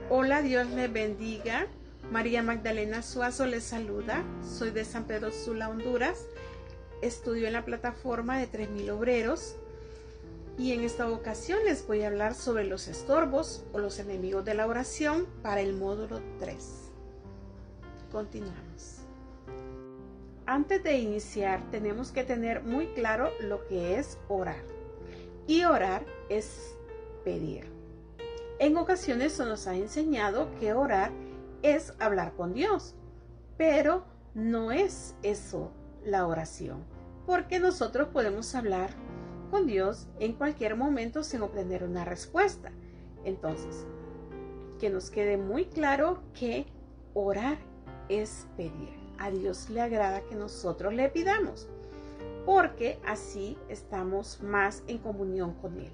Hola, Dios les bendiga. María Magdalena Suazo les saluda. Soy de San Pedro Sula, Honduras. Estudio en la plataforma de 3000 obreros. Y en esta ocasión les voy a hablar sobre los estorbos o los enemigos de la oración para el módulo 3. Continuamos. Antes de iniciar, tenemos que tener muy claro lo que es orar. Y orar es pedir. En ocasiones se nos ha enseñado que orar es hablar con Dios, pero no es eso la oración, porque nosotros podemos hablar con Dios en cualquier momento sin obtener una respuesta. Entonces, que nos quede muy claro que orar es pedir. A Dios le agrada que nosotros le pidamos, porque así estamos más en comunión con Él.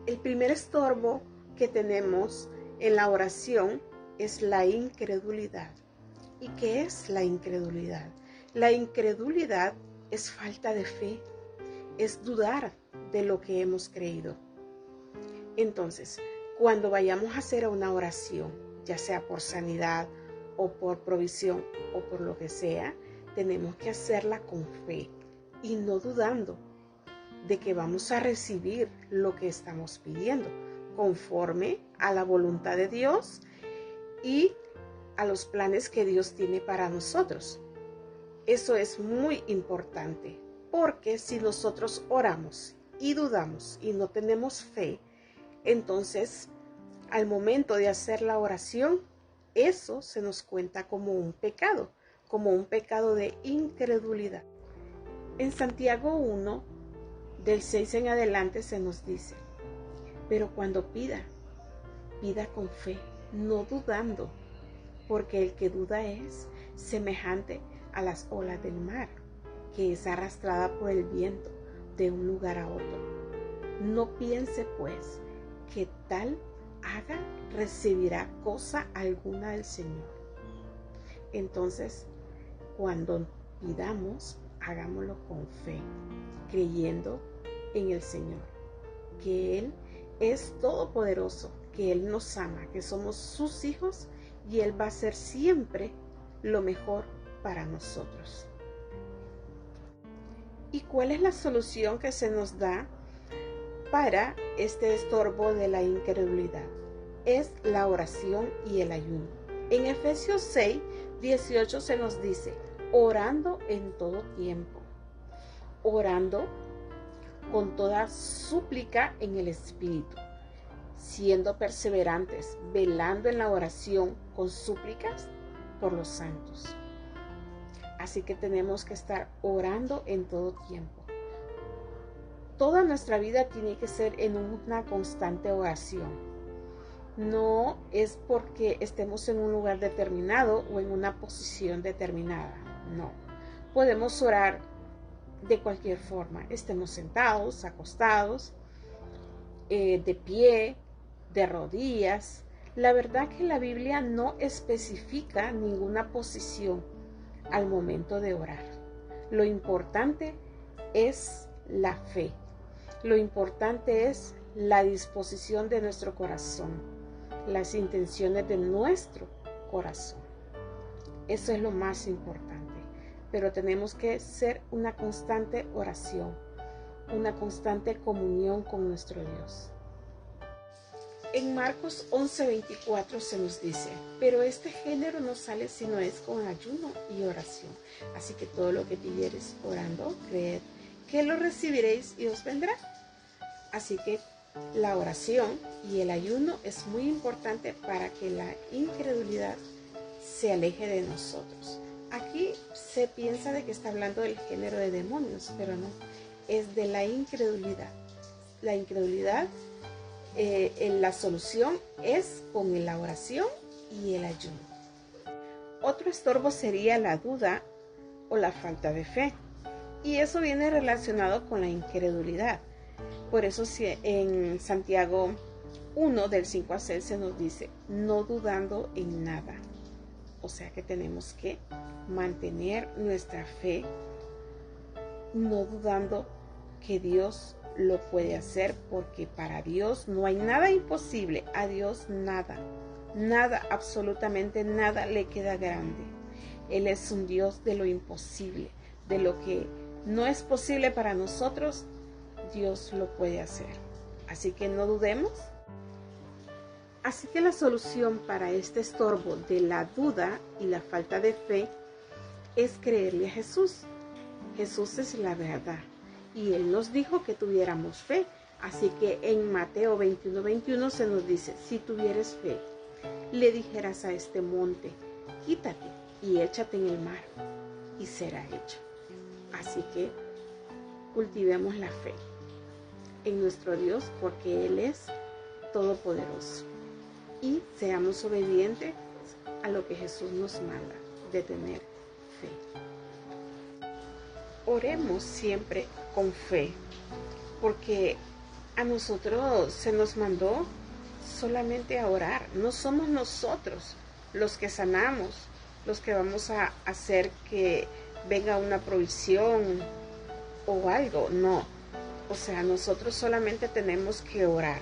El primer estorbo que tenemos en la oración es la incredulidad. ¿Y qué es la incredulidad? La incredulidad es falta de fe, es dudar de lo que hemos creído. Entonces, cuando vayamos a hacer una oración, ya sea por sanidad o por provisión o por lo que sea, tenemos que hacerla con fe y no dudando de que vamos a recibir lo que estamos pidiendo, conforme a la voluntad de Dios y a los planes que Dios tiene para nosotros. Eso es muy importante, porque si nosotros oramos y dudamos y no tenemos fe, entonces al momento de hacer la oración, eso se nos cuenta como un pecado de incredulidad. En Santiago 1, del 6 en adelante se nos dice: pero cuando pida con fe, no dudando, porque el que duda es semejante a las olas del mar, que es arrastrada por el viento de un lugar a otro. No piense pues que tal haga recibirá cosa alguna del Señor. Entonces, cuando pidamos, hagámoslo con fe, creyendo en el Señor, que Él es todopoderoso, que Él nos ama, que somos sus hijos y Él va a hacer siempre lo mejor para nosotros. ¿Y cuál es la solución que se nos da para este estorbo de la incredulidad? Es la oración y el ayuno. En Efesios 6, 18 se nos dice: orando en todo tiempo, orando con toda súplica en el Espíritu, siendo perseverantes, velando en la oración con súplicas por los santos. Así que tenemos que estar orando en todo tiempo. Toda nuestra vida tiene que ser en una constante oración. No es porque estemos en un lugar determinado o en una posición determinada. No. Podemos orar de cualquier forma. Estemos sentados, acostados, de pie, de rodillas. La verdad que la Biblia no especifica ninguna posición al momento de orar. Lo importante es la fe. Lo importante es la disposición de nuestro corazón, las intenciones de nuestro corazón. Eso es lo más importante. Pero tenemos que ser una constante oración, una constante comunión con nuestro Dios. En Marcos 11:24 se nos dice: pero este género no sale si no es con ayuno y oración. Así que todo lo que pidiereis orando, creed que lo recibiréis y os vendrá. Así que la oración y el ayuno es muy importante para que la incredulidad se aleje de nosotros. Aquí se piensa de que está hablando del género de demonios, pero no, es de la incredulidad. La incredulidad, la solución es con la oración y el ayuno. Otro estorbo sería la duda o la falta de fe, y eso viene relacionado con la incredulidad. Por eso en Santiago 1, del 5 al 6 se nos dice: no dudando en nada. O sea que tenemos que mantener nuestra fe, no dudando que Dios lo puede hacer, porque para Dios no hay nada imposible. A Dios nada, absolutamente nada le queda grande. Él es un Dios de lo imposible, de lo que no es posible para nosotros, Dios lo puede hacer. Así que no dudemos. Así que la solución para este estorbo de la duda y la falta de fe es creerle a Jesús. Jesús es la verdad y Él nos dijo que tuviéramos fe. Así que en Mateo 21:21 se nos dice: si tuvieres fe, le dijeras a este monte, quítate y échate en el mar, y será hecho. Así que cultivemos la fe en nuestro Dios, porque Él es todopoderoso. Y seamos obedientes a lo que Jesús nos manda, de tener fe. Oremos siempre con fe, porque a nosotros se nos mandó solamente a orar. No somos nosotros los que sanamos, los que vamos a hacer que venga una provisión o algo. No, o sea, nosotros solamente tenemos que orar.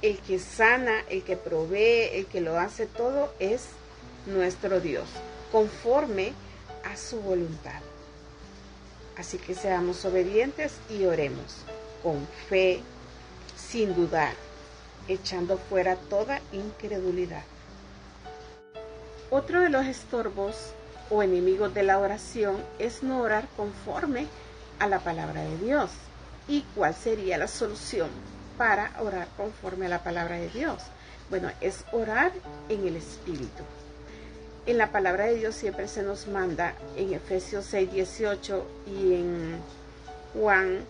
El que sana, el que provee, el que lo hace todo es nuestro Dios, conforme a su voluntad. Así que seamos obedientes y oremos con fe, sin dudar, echando fuera toda incredulidad. Otro de los estorbos o enemigos de la oración es no orar conforme a la palabra de Dios. ¿Y cuál sería la solución para orar conforme a la palabra de Dios? Bueno, es orar en el Espíritu. En la palabra de Dios siempre se nos manda, en Efesios 6:18 y en Juan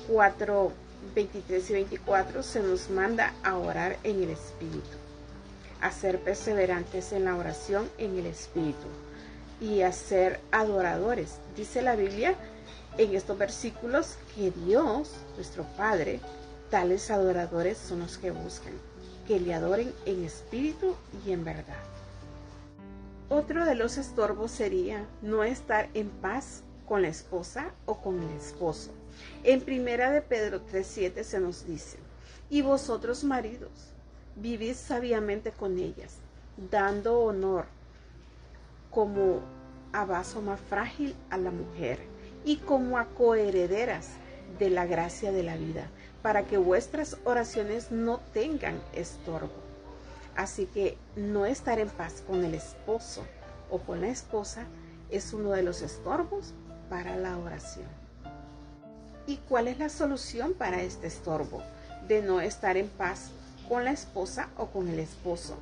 4:23 y 24, se nos manda a orar en el Espíritu, a ser perseverantes en la oración en el Espíritu y a ser adoradores. Dice la Biblia en estos versículos que Dios, nuestro Padre, tales adoradores son los que buscan, que le adoren en espíritu y en verdad. Otro de los estorbos sería no estar en paz con la esposa o con el esposo. En 1 de Pedro 3:7 se nos dice: y vosotros, maridos, vivid sabiamente con ellas, dando honor como a vaso más frágil a la mujer y como a coherederas de la gracia de la vida, para que vuestras oraciones no tengan estorbo. Así que no estar en paz con el esposo o con la esposa es uno de los estorbos para la oración. ¿Y cuál es la solución para este estorbo de no estar en paz con la esposa o con el esposo,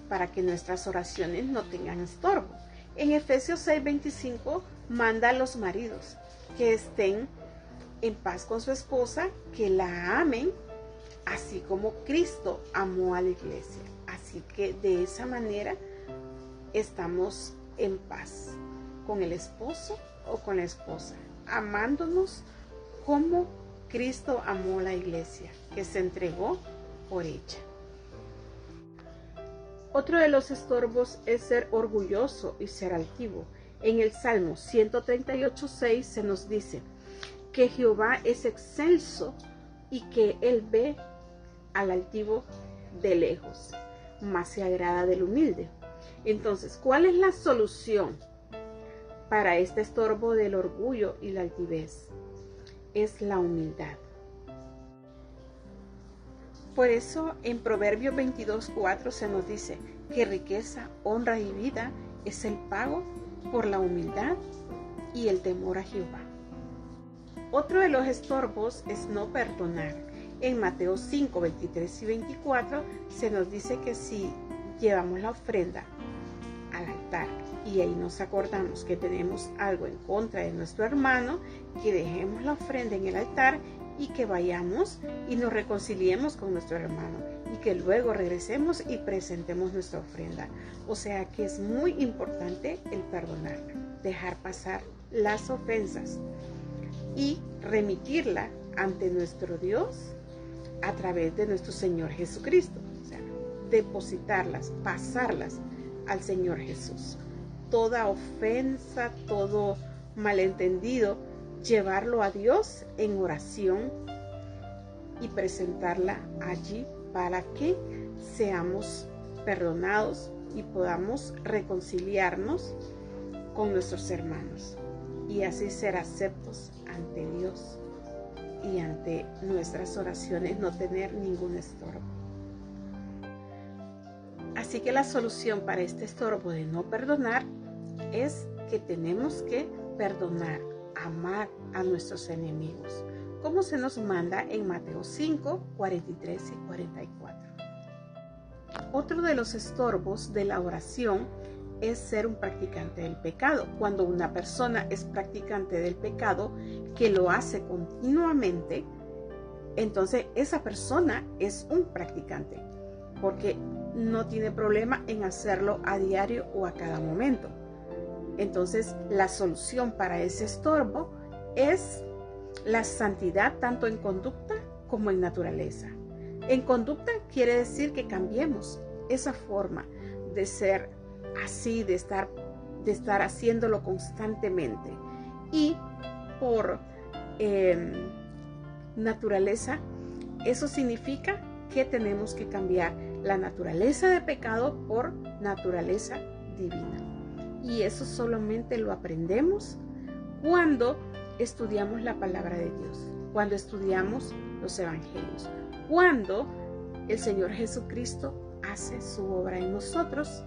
para que nuestras oraciones no tengan estorbo? En Efesios 6:25 manda a los maridos que estén en paz con su esposa, que la amen, así como Cristo amó a la iglesia. Así que de esa manera estamos en paz con el esposo o con la esposa, amándonos como Cristo amó a la iglesia, que se entregó por ella. Otro de los estorbos es ser orgulloso y ser altivo. En el Salmo 138:6 se nos dice que Jehová es excelso y que Él ve al altivo de lejos, mas se agrada del humilde. Entonces, ¿cuál es la solución para este estorbo del orgullo y la altivez? Es la humildad. Por eso en Proverbios 22:4 se nos dice que riqueza, honra y vida es el pago por la humildad y el temor a Jehová. Otro de los estorbos es no perdonar. En Mateo 5:23 y 24 se nos dice que si llevamos la ofrenda al altar y ahí nos acordamos que tenemos algo en contra de nuestro hermano, que dejemos la ofrenda en el altar y que vayamos y nos reconciliemos con nuestro hermano y que luego regresemos y presentemos nuestra ofrenda. O sea que es muy importante el perdonar, dejar pasar las ofensas y remitirla ante nuestro Dios a través de nuestro Señor Jesucristo. O sea, depositarlas, pasarlas al Señor Jesús. Toda ofensa, todo malentendido, llevarlo a Dios en oración y presentarla allí para que seamos perdonados y podamos reconciliarnos con nuestros hermanos y así ser aceptos ante Dios y ante nuestras oraciones no tener ningún estorbo. Así que la solución para este estorbo de no perdonar es que tenemos que perdonar, amar a nuestros enemigos, como se nos manda en Mateo 5, 43 y 44. Otro de los estorbos de la oración es ser un practicante del pecado. Cuando una persona es practicante del pecado, que lo hace continuamente, entonces esa persona es un practicante, porque no tiene problema en hacerlo a diario o a cada momento. Entonces, la solución para ese estorbo es la santidad tanto en conducta como en naturaleza. En conducta quiere decir que cambiemos esa forma de ser así, de estar haciéndolo constantemente. Y por naturaleza, eso significa que tenemos que cambiar la naturaleza de pecado por naturaleza divina. Y eso solamente lo aprendemos cuando estudiamos la palabra de Dios, cuando estudiamos los evangelios, cuando el Señor Jesucristo hace su obra en nosotros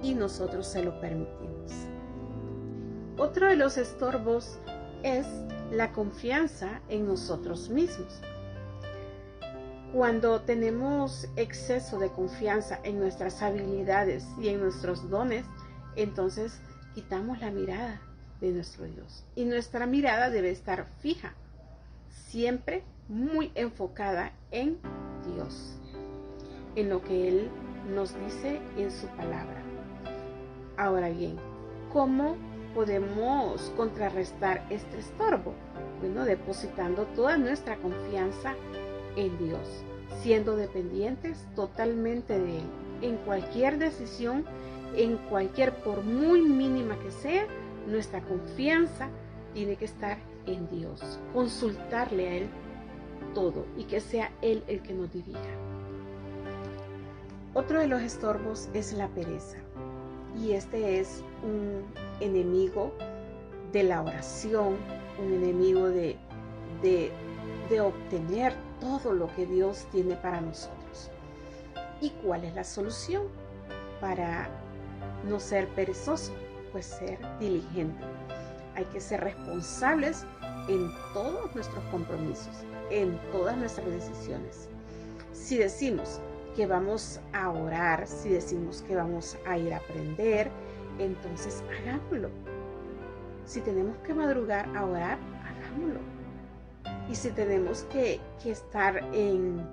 y nosotros se lo permitimos. Otro de los estorbos es la confianza en nosotros mismos. Cuando tenemos exceso de confianza en nuestras habilidades y en nuestros dones, entonces quitamos la mirada de nuestro Dios. Y nuestra mirada debe estar fija, siempre muy enfocada en Dios, en lo que Él nos dice en su palabra. Ahora bien, ¿cómo podemos contrarrestar este estorbo? Bueno, depositando toda nuestra confianza en Dios, siendo dependientes totalmente de Él. En cualquier decisión, por muy mínima que sea, nuestra confianza tiene que estar en Dios. Consultarle a Él todo y que sea Él el que nos dirija. Otro de los estorbos es la pereza. Y este es un enemigo de la oración, un enemigo de obtener todo lo que Dios tiene para nosotros. ¿Y cuál es la solución para no ser perezoso? Pues ser diligente. Hay que ser responsables en todos nuestros compromisos, en todas nuestras decisiones. Si decimos que vamos a orar, si decimos que vamos a ir a aprender, entonces hagámoslo. Si tenemos que madrugar a orar, hagámoslo. Y si tenemos que estar en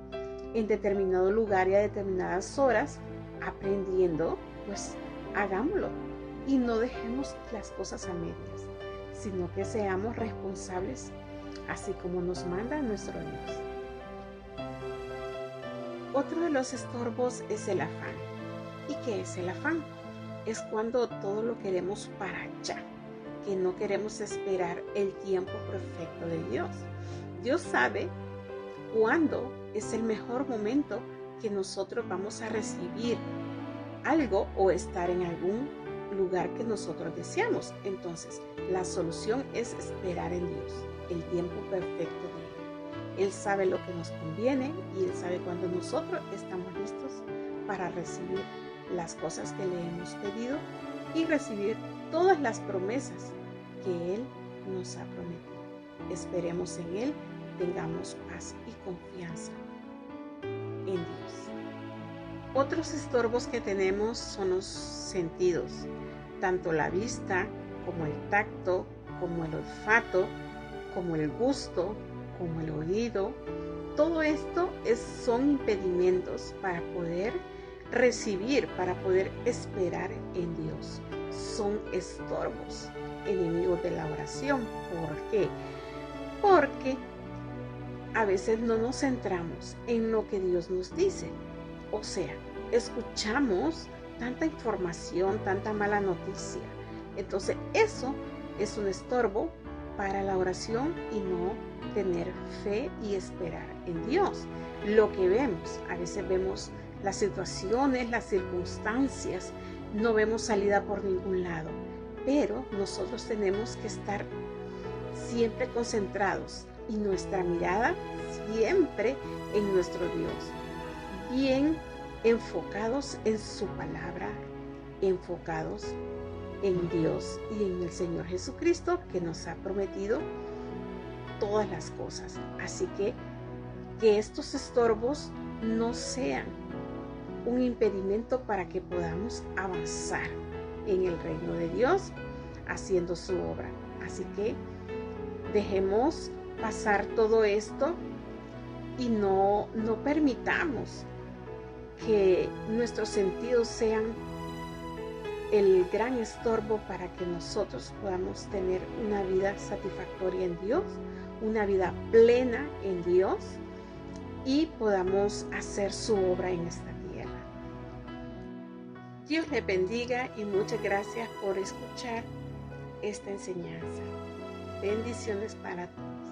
determinado lugar y a determinadas horas aprendiendo, pues hagámoslo. Y no dejemos las cosas a medias, sino que seamos responsables, así como nos manda nuestro Dios. Otro de los estorbos es el afán. ¿Y qué es el afán? Es cuando todo lo queremos para ya, que no queremos esperar el tiempo perfecto de Dios. Dios sabe cuándo es el mejor momento que nosotros vamos a recibir algo o estar en algún lugar que nosotros deseamos. Entonces, la solución es esperar en Dios, el tiempo perfecto de Él. Él sabe lo que nos conviene y Él sabe cuándo nosotros estamos listos para recibir las cosas que le hemos pedido y recibir todas las promesas que Él nos ha prometido. Esperemos en Él, tengamos paz y confianza en Dios. Otros estorbos que tenemos son los sentidos, tanto la vista como el tacto, como el olfato, como el gusto, como el oído. Todo esto son impedimentos para poder recibir, para poder esperar en Dios. Son estorbos, enemigos de la oración. ¿Por qué? Porque a veces no nos centramos en lo que Dios nos dice. O sea, escuchamos tanta información, tanta mala noticia. Entonces eso es un estorbo para la oración y no tener fe y esperar en Dios. Lo que vemos, a veces vemos las situaciones, las circunstancias, no vemos salida por ningún lado, pero nosotros tenemos que estar siempre concentrados y nuestra mirada siempre en nuestro Dios, bien enfocados en su palabra, enfocados en Dios y en el Señor Jesucristo, que nos ha prometido todas las cosas. Así que estos estorbos no sean un impedimento para que podamos avanzar en el reino de Dios haciendo su obra. Así que dejemos pasar todo esto y no permitamos que nuestros sentidos sean el gran estorbo para que nosotros podamos tener una vida satisfactoria en Dios, una vida plena en Dios y podamos hacer su obra en esta tierra. Dios les bendiga y muchas gracias por escuchar esta enseñanza. Bendiciones para todos.